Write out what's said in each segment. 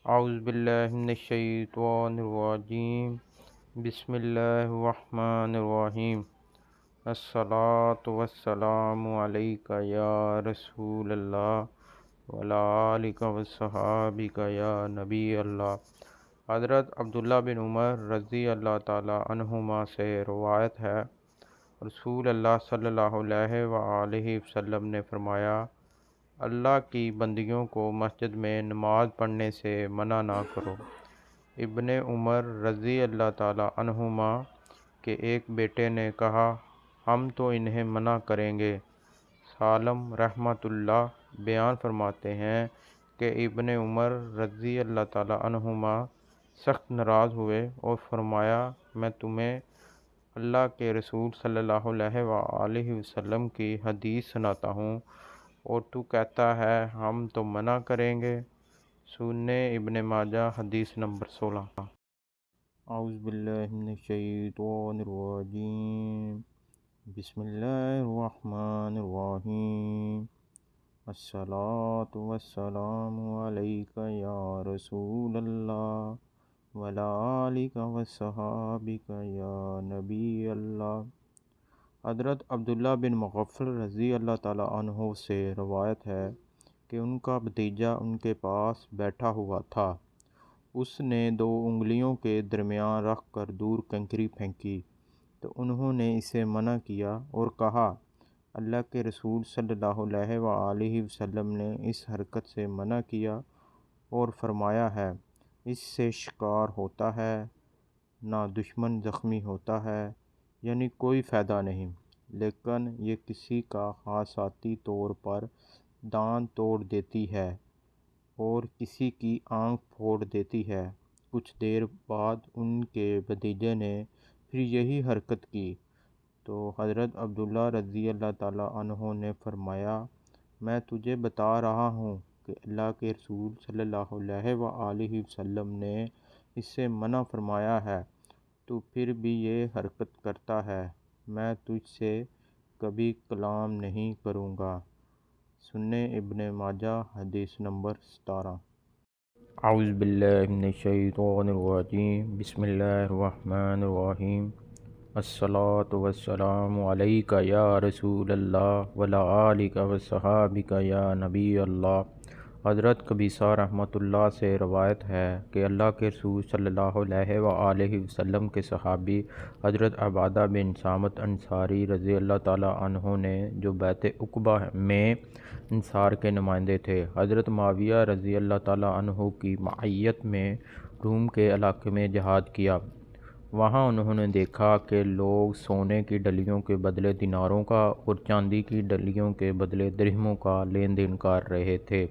اعوذ باللہ من الشیطان الرجیم بسم اللہ الرحمن الرحیم الصلاۃ والسلام علیک یا رسول اللہ وعلی آلک وصحابک یا نبی اللہ۔ حضرت عبداللہ بن عمر رضی اللہ تعالی عنہما سے روایت ہے، رسول اللہ صلی اللہ علیہ وآلہ وسلم نے فرمایا، اللہ کی بندیوں کو مسجد میں نماز پڑھنے سے منع نہ کرو۔ ابن عمر رضی اللہ تعالی عنہما کے ایک بیٹے نے کہا، ہم تو انہیں منع کریں گے۔ سالم رحمۃ اللہ بیان فرماتے ہیں کہ ابن عمر رضی اللہ تعالی عنہما سخت ناراض ہوئے اور فرمایا، میں تمہیں اللہ کے رسول صلی اللہ علیہ وآلہ وسلم کی حدیث سناتا ہوں اور تو کہتا ہے ہم تو منع کریں گے۔ سنن ابن ماجہ حدیث نمبر 16۔ اعوذ باللہ من الشیطان الرجیم بسم اللہ الرحمن الرحیم الصلاۃ والسلام علیک یا رسول اللہ وعلی آلک وصحابک یا نبی اللہ۔ حضرت عبداللہ بن مغفل رضی اللہ تعالیٰ عنہ سے روایت ہے کہ ان کا بھتیجا ان کے پاس بیٹھا ہوا تھا۔ اس نے 2 انگلیوں کے درمیان رکھ کر دور کنکری پھینکی تو انہوں نے اسے منع کیا اور کہا، اللہ کے رسول صلی اللہ علیہ وآلہ وسلم نے اس حرکت سے منع کیا اور فرمایا ہے، اس سے شکار ہوتا ہے، نہ دشمن زخمی ہوتا ہے، یعنی کوئی فائدہ نہیں، لیکن یہ کسی کا حادثاتی طور پر دانت توڑ دیتی ہے اور کسی کی آنکھ پھوڑ دیتی ہے۔ کچھ دیر بعد ان کے بھتیجے نے پھر یہی حرکت کی تو حضرت عبداللہ رضی اللہ تعالیٰ عنہ نے فرمایا، میں تجھے بتا رہا ہوں کہ اللہ کے رسول صلی اللہ علیہ وآلہ وسلم نے اس سے منع فرمایا ہے، تو پھر بھی یہ حرکت کرتا ہے، میں تجھ سے کبھی کلام نہیں کروں گا۔ سنن ابن ماجہ حدیث نمبر 17۔ اعوذ باللہ من الشیطان الرجیم بسم اللہ الرحمن الرحیم الصلاۃ والسلام علیک یا رسول اللہ وعلی آلک وصحابک یا نبی اللہ۔ حضرت قبیصہ رحمۃ اللہ سے روایت ہے کہ اللہ کے رسول صلی اللہ علیہ وآلہ وسلم کے صحابی حضرت عبادہ بن صامت انصاری رضی اللہ تعالیٰ عنہ نے، جو بیعت عقبہ میں انصار کے نمائندے تھے، حضرت معاویہ رضی اللہ تعالیٰ عنہ کی معیت میں روم کے علاقے میں جہاد کیا۔ وہاں انہوں نے دیکھا کہ لوگ سونے کی ڈلیوں کے بدلے دیناروں کا اور چاندی کی ڈلیوں کے بدلے درہموں کا لین دین کر رہے تھے۔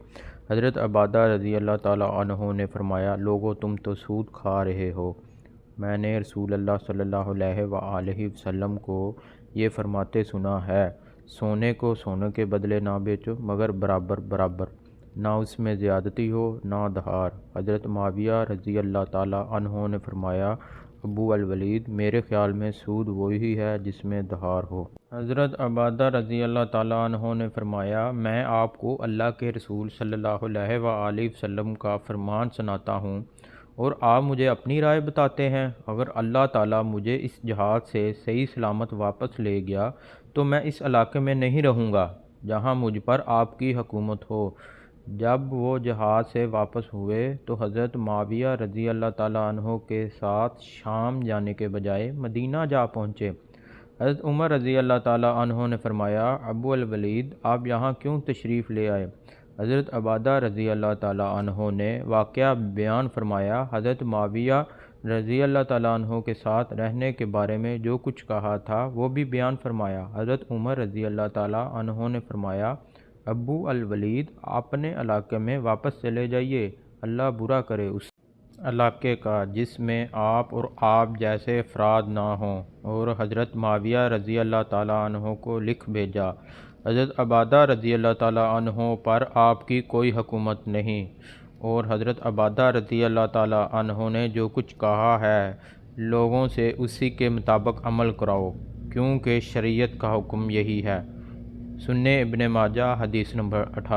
حضرت عبادہ رضی اللہ تعالیٰ عنہ نے فرمایا، لوگو تم تو سود کھا رہے ہو۔ میں نے رسول اللہ صلی اللہ علیہ وآلہ وسلم کو یہ فرماتے سنا ہے، سونے کو سونے کے بدلے نہ بیچو مگر برابر برابر، نہ اس میں زیادتی ہو نہ دھار۔ حضرت معاویہ رضی اللہ تعالیٰ عنہ نے فرمایا، ابو الولید، میرے خیال میں سود وہی ہے جس میں دھار ہو۔ حضرت عبادہ رضی اللہ تعالیٰ عنہ نے فرمایا، میں آپ کو اللہ کے رسول صلی اللہ علیہ وآلہ وسلم کا فرمان سناتا ہوں اور آپ مجھے اپنی رائے بتاتے ہیں۔ اگر اللہ تعالیٰ مجھے اس جہاد سے صحیح سلامت واپس لے گیا تو میں اس علاقے میں نہیں رہوں گا جہاں مجھ پر آپ کی حکومت ہو۔ جب وہ جہاد سے واپس ہوئے تو حضرت معاویہ رضی اللہ تعالیٰ عنہ کے ساتھ شام جانے کے بجائے مدینہ جا پہنچے۔ حضرت عمر رضی اللہ تعالیٰ عنہ نے فرمایا، ابو الولید، آپ یہاں کیوں تشریف لے آئے؟ حضرت عبادہ رضی اللہ تعالیٰ عنہ نے واقعہ بیان فرمایا۔ حضرت معاویہ رضی اللہ تعالیٰ عنہ کے ساتھ رہنے کے بارے میں جو کچھ کہا تھا وہ بھی بیان فرمایا۔ حضرت عمر رضی اللہ تعالیٰ عنہ نے فرمایا، ابو الولید، اپنے علاقے میں واپس چلے جائیے، اللہ برا کرے اس علاقے کا جس میں آپ اور آپ جیسے افراد نہ ہوں، اور حضرت معاویہ رضی اللہ تعالیٰ عنہ کو لکھ بھیجا، حضرت عبادہ رضی اللہ تعالیٰ عنہ پر آپ کی کوئی حکومت نہیں، اور حضرت عبادہ رضی اللہ تعالیٰ عنہ نے جو کچھ کہا ہے لوگوں سے اسی کے مطابق عمل کراؤ، کیونکہ شریعت کا حکم یہی ہے۔ سنن ابن ماجہ حدیث نمبر 18۔